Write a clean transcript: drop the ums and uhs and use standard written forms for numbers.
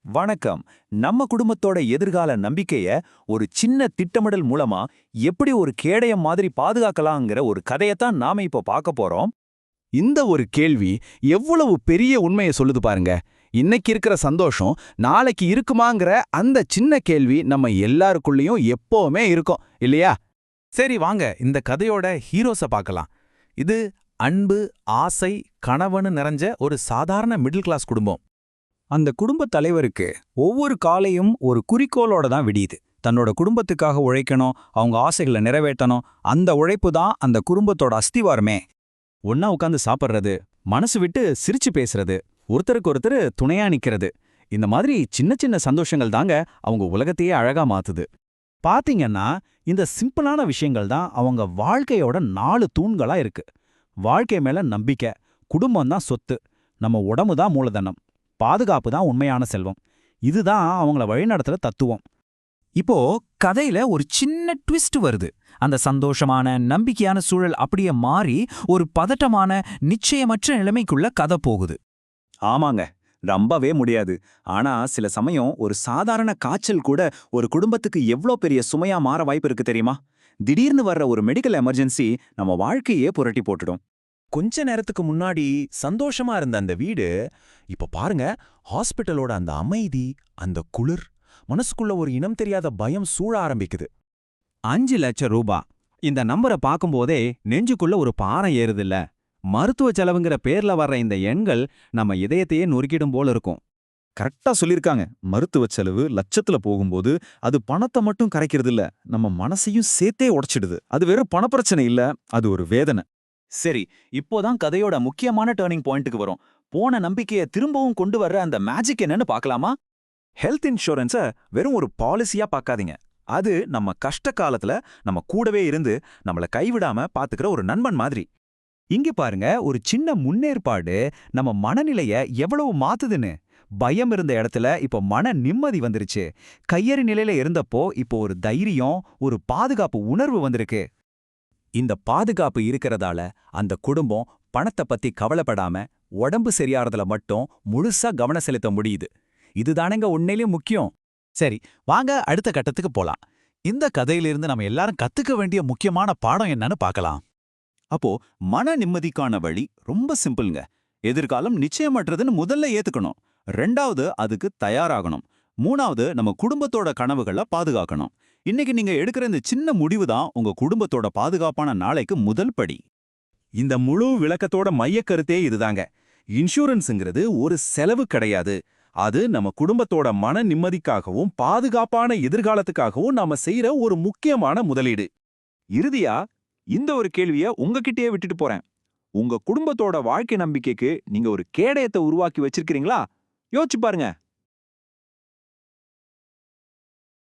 வணக்கம். நம்ம குடும்பத்தோட எதிர்கால நம்பிக்கைய ஒரு சின்ன திட்டமிடல் மூலமா எப்படி ஒரு கேடயம் மாதிரி பாதுகாக்கலாங்கிற ஒரு கதையத்தான் நாம இப்போ பார்க்க போறோம். இந்த ஒரு கேள்வி எவ்வளவு பெரிய உண்மையை சொல்லுது பாருங்க. இன்னைக்கு இருக்கிற சந்தோஷம் நாளைக்கு இருக்குமாங்கிற அந்த சின்ன கேள்வி நம்ம எல்லாருக்குள்ளேயும் எப்பவுமே இருக்கும் இல்லையா? சரி வாங்க இந்த கதையோட ஹீரோஸ பார்க்கலாம். இது அன்பு, ஆசை, கனவுன்னு நிறைஞ்ச ஒரு சாதாரண மிடில் கிளாஸ் குடும்பம். அந்த குடும்பத் தலைவருக்கு ஒவ்வொரு காலையும் ஒரு குறிக்கோளோட தான் விடியுது. தன்னோட குடும்பத்துக்காக உழைக்கணும், அவங்க ஆசைகளை நிறைவேற்றணும். அந்த உழைப்பு தான் அந்த குடும்பத்தோட அஸ்திவாரமே. ஒன்னா உட்காந்து சாப்பிட்றது, மனசு விட்டு சிரிச்சு பேசுறது, ஒருத்தருக்கு ஒருத்தர் துணையா நிக்கிறது, இந்த மாதிரி சின்ன சின்ன சந்தோஷங்கள் தாங்க அவங்க உலகத்தையே அழகா மாத்துது. பாத்தீங்கன்னா இந்த சிம்பிளான விஷயங்கள் தான் அவங்க வாழ்க்கையோட 4 தூண்களா இருக்கு. வாழ்க்கை மேல நம்பிக்கை, குடும்பம் தான் சொத்து, நம்ம உடம்பு தான் மூலதனம், பாதுகாப்பு தான் உண்மையான செல்வம். இதுதான் அவங்கள வழிநடத்துற தத்துவம். இப்போ கதையில ஒரு சின்ன ட்விஸ்ட் வருது. அந்த சந்தோஷமான நம்பிக்கையான சூழல் அப்படியே மாறி ஒரு பதட்டமான நிச்சயமற்ற நிலைமைக்குள்ள கதை போகுது. ஆமாங்க, நம்பவே முடியாது. ஆனா சில சமயம் ஒரு சாதாரண காய்ச்சல் கூட ஒரு குடும்பத்துக்கு எவ்ளோ பெரிய சுமையா மாற வாய்ப்பு இருக்கு தெரியுமா? திடீர்னு வர்ற ஒரு மெடிக்கல் எமர்ஜென்சி நம்ம வாழ்க்கையே புரட்டி போட்டுடும். கொஞ்ச நேரத்துக்கு முன்னாடி சந்தோஷமா இருந்த அந்த வீடு இப்ப பாருங்க, ஹாஸ்பிட்டலோட அந்த அமைதி, அந்த குளிர், மனசுக்குள்ள ஒரு இனம் தெரியாத பயம் சூழ ஆரம்பிக்குது. 5 லட்சம் ரூபாய். இந்த நம்பரை பார்க்கும்போதே நெஞ்சுக்குள்ள ஒரு பாறை ஏறுதில்ல. மருத்துவ செலவுங்கிற பேர்ல வர்ற இந்த எண்கள் நம்ம இதயத்தையே நொறுக்கிடும் போல இருக்கும். கரெக்டா சொல்லிருக்காங்க. மருத்துவ செலவு லட்சத்துல போகும்போது அது பணத்தை மட்டும் கரைக்கிறது இல்ல, நம்ம மனசையும் சேர்த்தே உடைச்சிடுது. அது வெறும் பணப்பிரச்சனை இல்ல, அது ஒரு வேதனை. சரி, இப்போதான் கதையோட முக்கியமான டர்னிங் பாயிண்ட்டுக்கு வரும். போன நம்பிக்கையை திரும்பவும் கொண்டு வர்ற அந்த மேஜிக் என்னன்னு பார்க்கலாமா? ஹெல்த் இன்சூரன்ஸை வெறும் ஒரு பாலிசியா பார்க்காதீங்க. அது நம்ம கஷ்ட காலத்துல நம்ம கூடவே இருந்து நம்மள கைவிடாம பாத்துக்கிற ஒரு நண்பன் மாதிரி. இங்க பாருங்க, ஒரு சின்ன முன்னேற்பாடு நம்ம மனநிலைய எவ்வளவு மாத்துதுன்னு. பயம் இருந்த இடத்துல இப்போ மன நிம்மதி வந்துருச்சு. கையறு நிலையில இருந்தப்போ இப்போ ஒரு தைரியம், ஒரு பாதுகாப்பு உணர்வு வந்திருக்கு. இந்த பாதுகாப்பு இருக்கிறதால அந்த குடும்பம் பணத்தை பத்தி கவலைப்படாம உடம்பு சரியாறதுல மட்டும் முழுசா கவனம் செலுத்த முடியுது. இதுதானங்க உண்மையிலேயும் முக்கியம். சரி, வாங்க அடுத்த கட்டத்துக்கு போலாம். இந்த கதையிலிருந்து நம்ம எல்லாரும் கத்துக்க வேண்டிய முக்கியமான பாடம் என்னன்னு பார்க்கலாம். அப்போ மன நிம்மதிக்கான வழி ரொம்ப சிம்பிள்ங்க. எதிர்காலம் நிச்சயமற்றதுன்னு முதல்ல ஏத்துக்கணும். 2வது அதுக்கு தயாராகணும். 3வது நம்ம குடும்பத்தோட கனவுகளை பாதுகாக்கணும். இன்னைக்கு நீங்க எடுக்கிற இந்த சின்ன முடிவு தான் உங்க குடும்பத்தோட பாதுகாப்பான நாளைக்கு முதல் படி. இந்த முழு விளக்கத்தோட மையக்கருத்தே இதுதாங்க. இன்சூரன்ஸுங்கிறது ஒரு செலவு கிடையாது. அது நம்ம குடும்பத்தோட மன நிம்மதிக்காகவும் பாதுகாப்பான எதிர்காலத்துக்காகவும் நாம செய்யற ஒரு முக்கியமான முதலீடு. இறுதியா இந்த ஒரு கேள்விய உங்ககிட்டயே விட்டுட்டு போறேன். உங்க குடும்பத்தோட வாழ்க்கை நம்பிக்கைக்கு நீங்க ஒரு கேடயத்தை உருவாக்கி வச்சிருக்கீங்களா? யோசிச்சு பாருங்க.